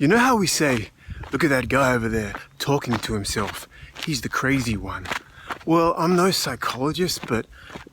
You know how we say, look at that guy over there talking to himself. He's the crazy one. Well, I'm no psychologist, but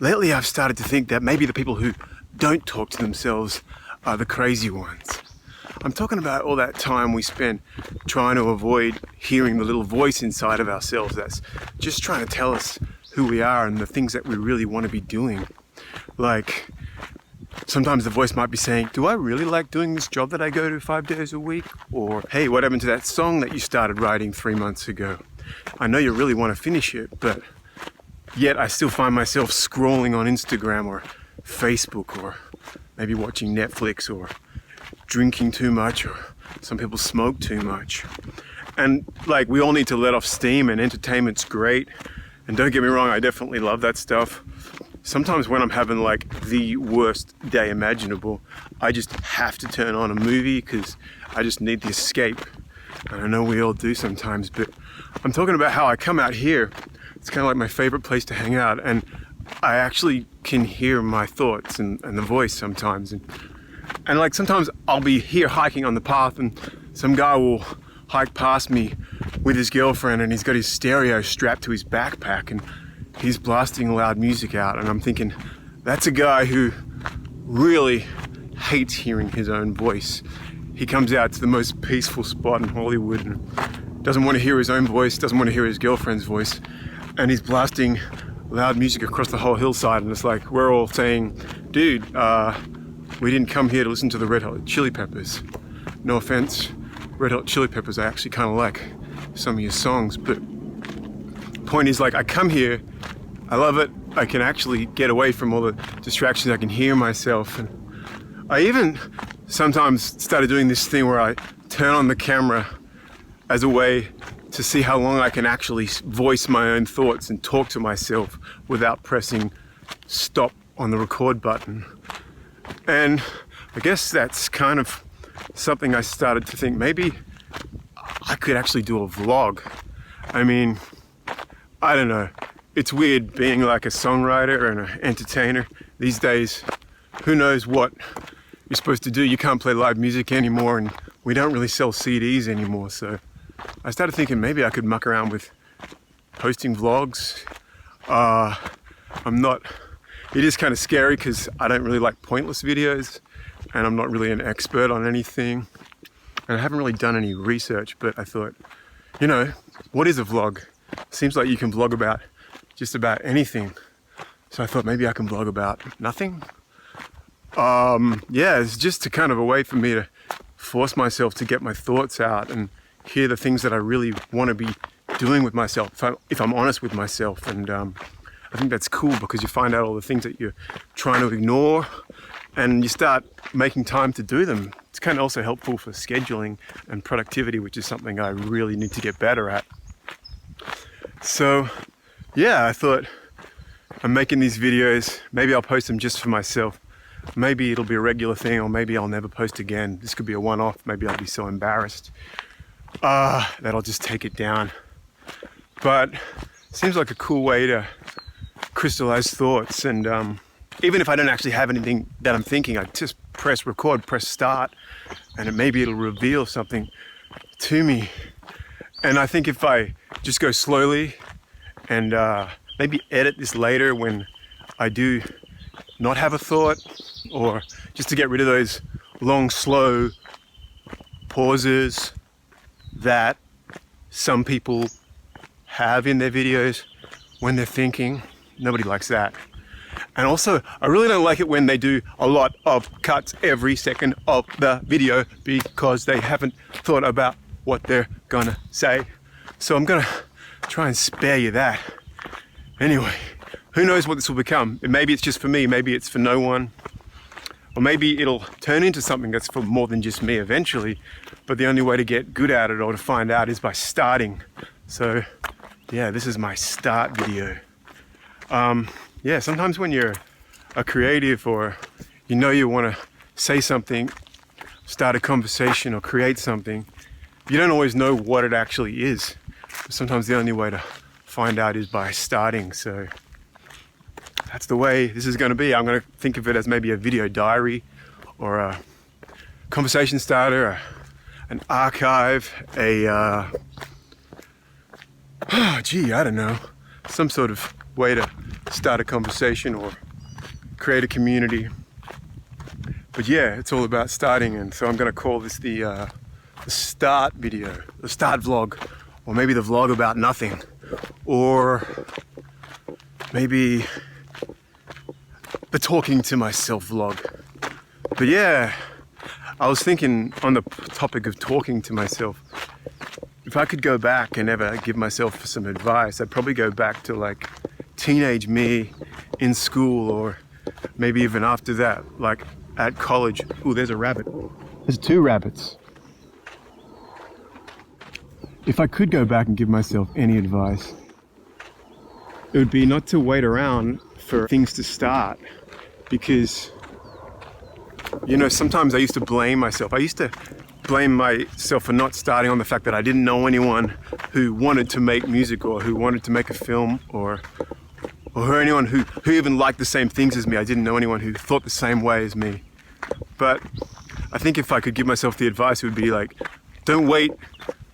lately I've started to think that maybe the people who don't talk to themselves are the crazy ones. I'm talking about all that time we spend trying to avoid hearing the little voice inside of ourselves that's just trying to tell us who we are and the things that we really want to be doing. Like, sometimes the voice might be saying, do I really like doing this job that I go to 5 days a week? Or, hey, what happened to that song that you started writing 3 months ago? I know you really want to finish it, but yet I still find myself scrolling on Instagram or Facebook, or maybe watching Netflix, or drinking too much, or some people smoke too much. And like, we all need to let off steam, and entertainment's great. And don't get me wrong, I definitely love that stuff. Sometimes when I'm having like the worst day imaginable, I just have to turn on a movie because I just need the escape. And I know we all do sometimes, but I'm talking about how I come out here. It's kind of like my favorite place to hang out, and I actually can hear my thoughts and the voice sometimes. And like, sometimes I'll be here hiking on the path and some guy will hike past me with his girlfriend, and he's got his stereo strapped to his backpack and he's blasting loud music out, and I'm thinking, that's a guy who really hates hearing his own voice. He comes out to the most peaceful spot in Hollywood and doesn't want to hear his own voice, doesn't want to hear his girlfriend's voice, and he's blasting loud music across the whole hillside. And it's like, we're all saying, dude, we didn't come here to listen to the Red Hot Chili Peppers. No offense, Red Hot Chili Peppers, I actually kind of like some of your songs, but point is, like, I come here, I love it, I can actually get away from all the distractions, I can hear myself. And I even sometimes started doing this thing where I turn on the camera as a way to see how long I can actually voice my own thoughts and talk to myself without pressing stop on the record button. And I guess that's kind of something I started to think, maybe I could actually do a vlog. I mean, I don't know. It's weird being like a songwriter and an entertainer. These days, who knows what you're supposed to do. You can't play live music anymore, and we don't really sell CDs anymore. So I started thinking maybe I could muck around with posting vlogs. It is kind of scary because I don't really like pointless videos, and I'm not really an expert on anything. And I haven't really done any research, but I thought, you know, what is a vlog? Seems like you can vlog about just about anything. So I thought maybe I can vlog about nothing. Yeah, it's just a kind of a way for me to force myself to get my thoughts out and hear the things that I really want to be doing with myself, if I'm honest with myself. And I think that's cool because you find out all the things that you're trying to ignore and you start making time to do them. It's kind of also helpful for scheduling and productivity, which is something I really need to get better at. So yeah, I thought, I'm making these videos, maybe I'll post them just for myself. Maybe it'll be a regular thing, or maybe I'll never post again. This could be a one-off. Maybe I'll be so embarrassed that I'll just take it down. But it seems like a cool way to crystallize thoughts. And even if I don't actually have anything that I'm thinking, I just press record, press start, and maybe it'll reveal something to me. And I think if I just go slowly and maybe edit this later when I do not have a thought, or just to get rid of those long, slow pauses that some people have in their videos when they're thinking. Nobody likes that. And also, I really don't like it when they do a lot of cuts every second of the video because they haven't thought about what they're gonna say. So I'm gonna try and spare you that. Anyway, who knows what this will become? Maybe it's just for me, maybe it's for no one. Or maybe it'll turn into something that's for more than just me eventually. But the only way to get good at it or to find out is by starting. So yeah, this is my start video. Yeah, sometimes when you're a creative or you know you want to say something, start a conversation or create something, you don't always know what it actually is. Sometimes the only way to find out is by starting. So that's the way this is going to be. I'm going to think of it as maybe a video diary or a conversation starter, an archive, I don't know, some sort of way to start a conversation or create a community. But yeah, it's all about starting, and so I'm gonna call this the start video, the start vlog, or maybe the vlog about nothing, or maybe the talking to myself vlog. But yeah, I was thinking on the topic of talking to myself, if I could go back and ever give myself some advice, I'd probably go back to like teenage me in school, or maybe even after that, like at college. Ooh, there's a rabbit. There's 2 rabbits. If I could go back and give myself any advice, it would be not to wait around for things to start, because, you know, sometimes I used to blame myself. I used to blame myself for not starting on the fact that I didn't know anyone who wanted to make music, or who wanted to make a film, or anyone who even liked the same things as me. I didn't know anyone who thought the same way as me. But I think if I could give myself the advice, it would be like, don't wait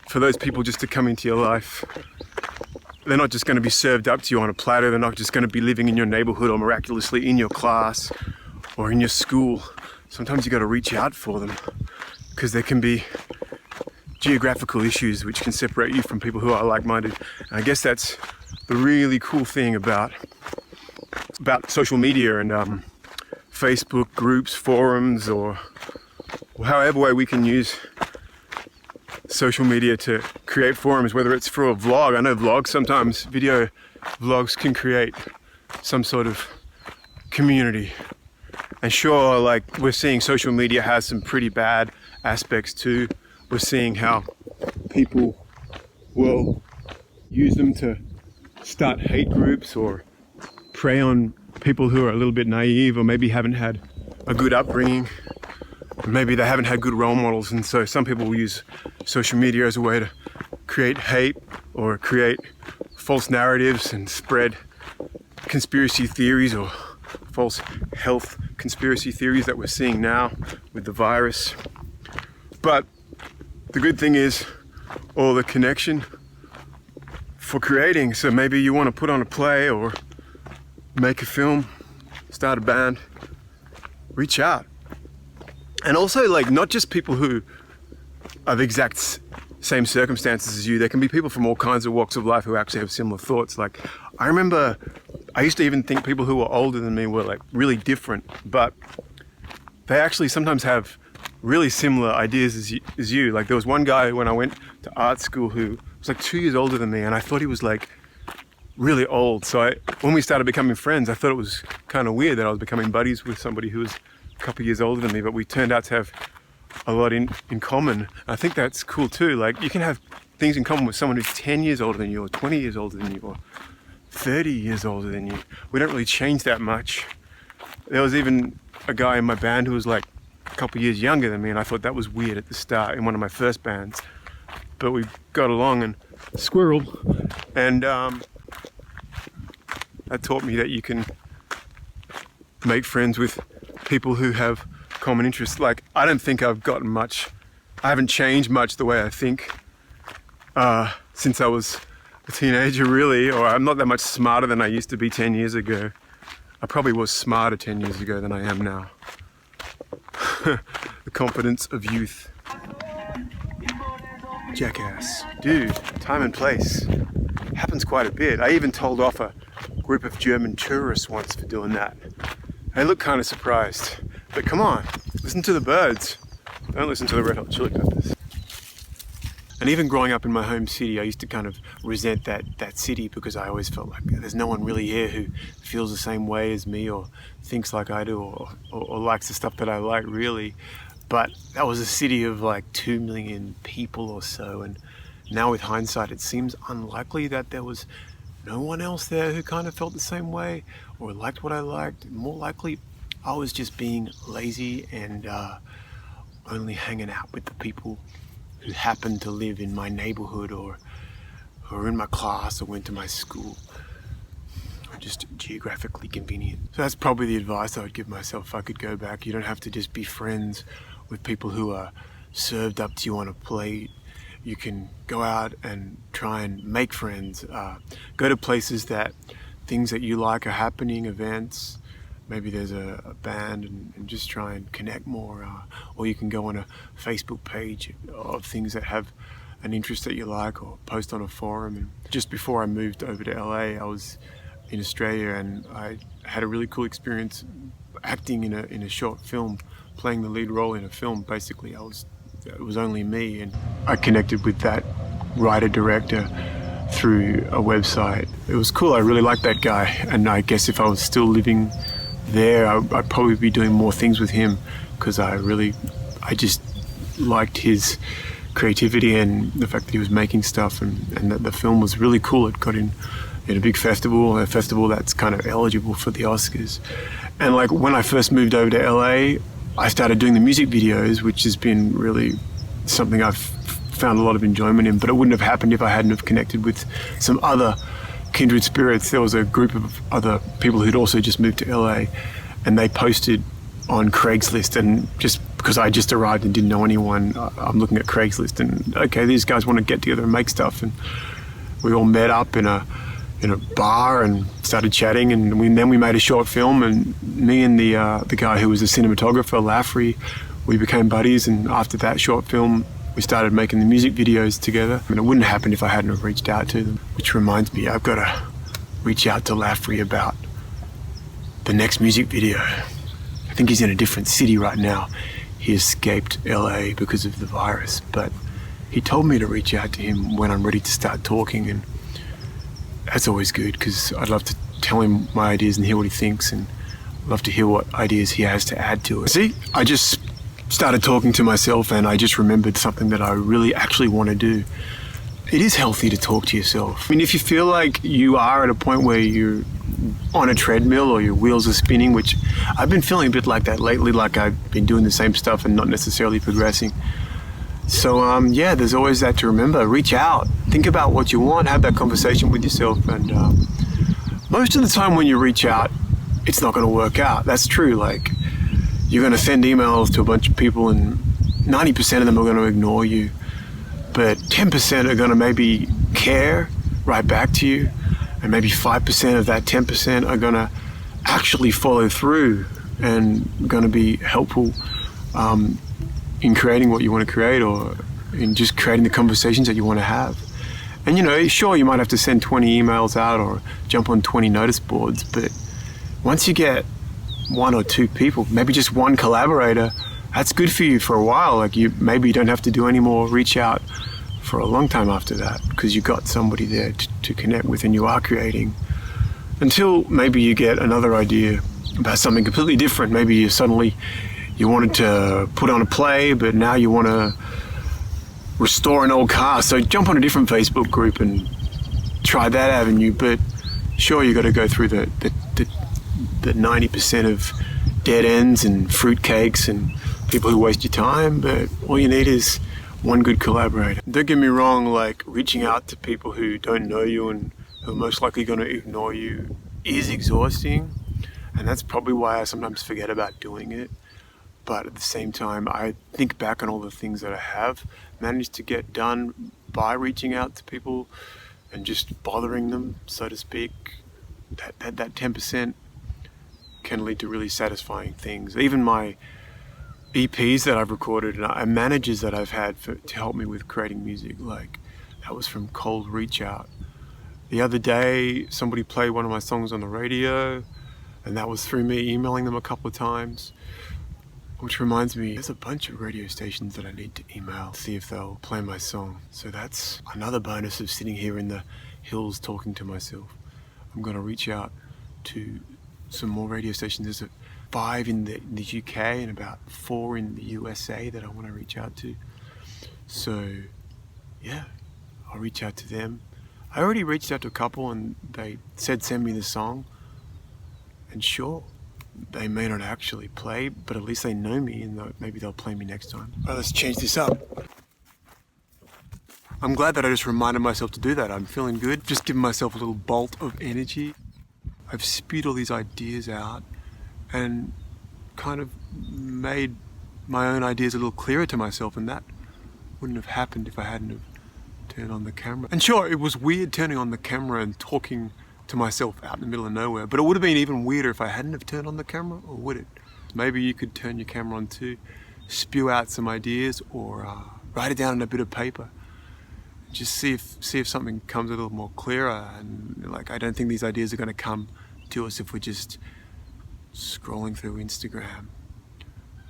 for those people just to come into your life. They're not just going to be served up to you on a platter. They're not just going to be living in your neighborhood or miraculously in your class or in your school. Sometimes you got to reach out for them, because there can be geographical issues which can separate you from people who are like-minded. And I guess that's the really cool thing about social media and Facebook groups, forums, or however way we can use social media to create forums, whether it's for a vlog. I know vlogs, sometimes video vlogs can create some sort of community. And sure, like, we're seeing social media has some pretty bad aspects too. We're seeing how people will use them to start hate groups or prey on people who are a little bit naive, or maybe haven't had a good upbringing. Maybe they haven't had good role models, and so some people will use social media as a way to create hate or create false narratives and spread conspiracy theories, or false health conspiracy theories that we're seeing now with the virus. But the good thing is all the connection for creating. So maybe you want to put on a play or make a film, start a band, reach out. And also, like, not just people who are the exact same circumstances as you. There can be people from all kinds of walks of life who actually have similar thoughts. Like, I remember I used to even think people who were older than me were like really different, but they actually sometimes have really similar ideas as you. Like, there was one guy when I went to art school who was like 2 years older than me, and I thought he was like really old. So when we started becoming friends, I thought it was kind of weird that I was becoming buddies with somebody who was a couple of years older than me, but we turned out to have a lot in common. I think that's cool too. Like, you can have things in common with someone who's 10 years older than you, or 20 years older than you, or 30 years older than you. We don't really change that much. There was even a guy in my band who was like a couple of years younger than me, and I thought that was weird at the start in one of my first bands. But we got along, and squirrel, and that taught me that you can make friends with people who have common interests. Like, I don't think I've gotten much, I haven't changed much the way I think since I was a teenager, really, or I'm not that much smarter than I used to be 10 years ago. I probably was smarter 10 years ago than I am now. The confidence of youth. Jackass. Dude, time and place. Happens quite a bit. I even told off a group of German tourists once for doing that. They looked kind of surprised. But come on, listen to the birds. Don't listen to the Red Hot Chili Peppers. And even growing up in my home city, I used to kind of resent that city, because I always felt like there's no one really here who feels the same way as me, or thinks like I do, or likes the stuff that I like, really. But that was a city of like 2 million people or so, and now with hindsight, it seems unlikely that there was no one else there who kind of felt the same way or liked what I liked. More likely, I was just being lazy and only hanging out with the people who happened to live in my neighborhood, or in my class, or went to my school, or just geographically convenient. So that's probably the advice I would give myself if I could go back. You don't have to just be friends with people who are served up to you on a plate. You can go out and try and make friends, go to places that things that you like are happening, events. Maybe there's a band and just try and connect more. Or you can go on a Facebook page of things that have an interest that you like, or post on a forum. And just before I moved over to LA, I was in Australia and I had a really cool experience acting in a short film, playing the lead role in a film. Basically, it was only me, and I connected with that writer-director through a website. It was cool. I really liked that guy, and I guess if I was still living there, I'd probably be doing more things with him, because I just liked his creativity and the fact that he was making stuff, and that the film was really cool. It got in a big festival, a festival that's kind of eligible for the Oscars. And like when I first moved over to LA, I started doing the music videos, which has been really something I've found a lot of enjoyment in, but it wouldn't have happened if I hadn't have connected with some other kindred spirits. There was a group of other people who'd also just moved to LA, and they posted on Craigslist, and just because I just arrived and didn't know anyone, I'm looking at Craigslist and, okay, these guys want to get together and make stuff, and we all met up in a bar and started chatting, and then we made a short film, and me and the guy who was the cinematographer, Laffrey, we became buddies, and after that short film we started making the music videos together. And it wouldn't have happened if I hadn't have reached out to them. Which reminds me, I've got to reach out to Laffrey about the next music video. I think he's in a different city right now. He escaped LA because of the virus, but he told me to reach out to him when I'm ready to start talking, and that's always good, because I'd love to tell him my ideas and hear what he thinks, and I'd love to hear what ideas he has to add to it. See, I just started talking to myself, and I just remembered something that I really actually want to do. It is healthy to talk to yourself. I mean, if you feel like you are at a point where you're on a treadmill or your wheels are spinning, which I've been feeling a bit like that lately, like I've been doing the same stuff and not necessarily progressing. So yeah, there's always that to remember. Reach out, think about what you want, have that conversation with yourself, and most of the time when you reach out, it's not going to work out. That's true. Like, you're going to send emails to a bunch of people, and 90% of them are going to ignore you, but 10% are going to maybe care, write back to you, and maybe 5% of that 10% are going to actually follow through and going to be helpful in creating what you want to create, or in just creating the conversations that you want to have. And you know, sure, you might have to send 20 emails out or jump on 20 notice boards, but once you get one or two people, maybe just one collaborator, that's good for you for a while. Like, you maybe don't have to do any more reach out for a long time after that, because you've got somebody there to connect with, and you are creating, until maybe you get another idea about something completely different. Maybe you wanted to put on a play, but now you want to restore an old car. So jump on a different Facebook group and try that avenue. But sure, you got to go through the 90% of dead ends and fruitcakes and people who waste your time. But all you need is one good collaborator. Don't get me wrong, like, reaching out to people who don't know you and who are most likely going to ignore you is exhausting. And that's probably why I sometimes forget about doing it. But at the same time, I think back on all the things that I have managed to get done by reaching out to people and just bothering them, so to speak. That 10% can lead to really satisfying things. Even my EPs that I've recorded and managers that I've had to help me with creating music, like, that was from cold reach out. The other day, somebody played one of my songs on the radio, and that was through me emailing them a couple of times. Which reminds me, there's a bunch of radio stations that I need to email to see if they'll play my song. So that's another bonus of sitting here in the hills talking to myself. I'm going to reach out to some more radio stations. There's 5 in the UK and about 4 in the USA that I want to reach out to. So yeah, I'll reach out to them. I already reached out to a couple and they said send me the song. And sure, they may not actually play, but at least they know me, and maybe they'll play me next time. All right, let's change this up. I'm glad that I just reminded myself to do that. I'm feeling good. Just giving myself a little bolt of energy. I've spewed all these ideas out and kind of made my own ideas a little clearer to myself, and that wouldn't have happened if I hadn't have turned on the camera. And sure, it was weird turning on the camera and talking to myself out in the middle of nowhere, but it would have been even weirder if I hadn't have turned on the camera, or would it? Maybe you could turn your camera on too, spew out some ideas, or write it down on a bit of paper. Just see if something comes a little more clearer. And like, I don't think these ideas are going to come to us if we're just scrolling through Instagram.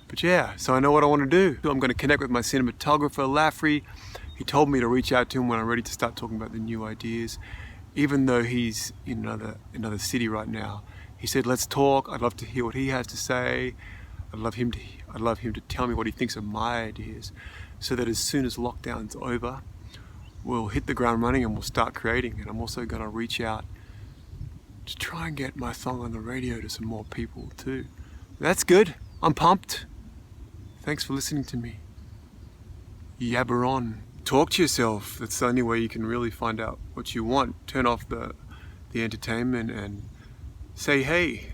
But yeah, so I know what I want to do. I'm going to connect with my cinematographer, Laffrey. He told me to reach out to him when I'm ready to start talking about the new ideas. Even though he's in another city right now, he said, let's talk. I'd love to hear what he has to say. I'd love him to tell me what he thinks of my ideas, so that as soon as lockdown's over, we'll hit the ground running and we'll start creating. And I'm also going to reach out to try and get my song on the radio to some more people too. That's good. I'm pumped. Thanks for listening to me. Yabber on. Talk to yourself. That's the only way you can really find out what you want. Turn off the entertainment and say, hey,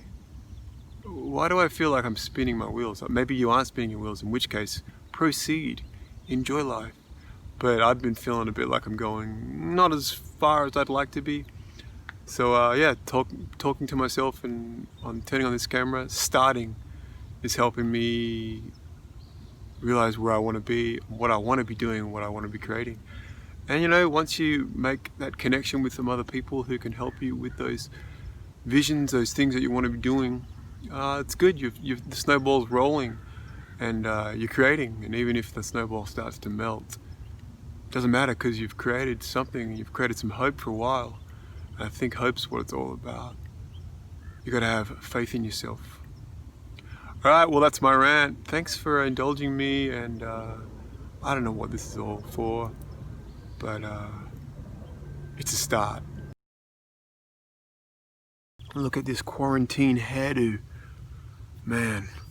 why do I feel like I'm spinning my wheels? Maybe you aren't spinning your wheels, in which case, proceed. Enjoy life. But I've been feeling a bit like I'm going not as far as I'd like to be. So yeah, talking to myself and turning on this camera, starting, is helping me realize where I want to be, what I want to be doing, what I want to be creating. And you know, once you make that connection with some other people who can help you with those visions, those things that you want to be doing, it's good. The snowball's rolling, and you're creating. And even if the snowball starts to melt, it doesn't matter, because you've created something. You've created some hope for a while. And I think hope's what it's all about. You got to have faith in yourself. All right, well, that's my rant. Thanks for indulging me, and I don't know what this is all for, but it's a start. Look at this quarantine hairdo. Man,